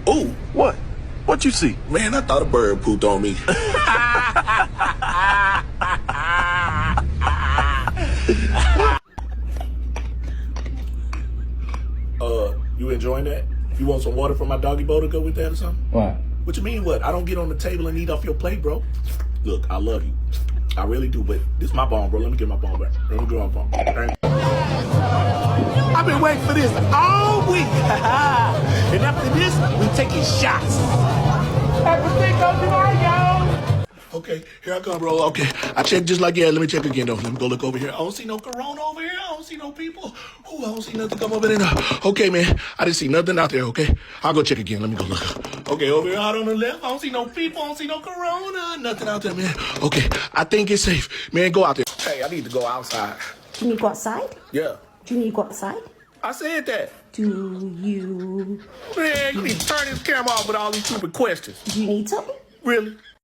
Oh, What? What you see? man, I thought a bird pooped on me. You enjoying that? You want some water from my doggy bowl to go with that or something? What? What you mean what? I don't get on the table and eat off your plate, bro. Look, I love you. I really do, but this is my bone, bro. Let me get my bone back. Let me get my bone. Thank you. I've been waiting for this all week. And after this, we taking shots. Everything goes tonight, yo. Okay, here I come, bro. Okay, I checked just like, yeah, let me check again, though. Let me go look over here. I don't see no corona over here. I don't see no people. Ooh, I don't see nothing come over there. Okay, man, I didn't see nothing out there, okay? I'll go check again. Let me go look. Okay, over here out on the left, I don't see no people. I don't see no corona. Nothing out there, man. Okay, I think it's safe. Man, go out there. Hey, I need to go outside. Do you need to go outside? Yeah, Do you need to go outside? I said that. Do you... Man, you need to turn this camera off with all these stupid questions. Do you need something? Really?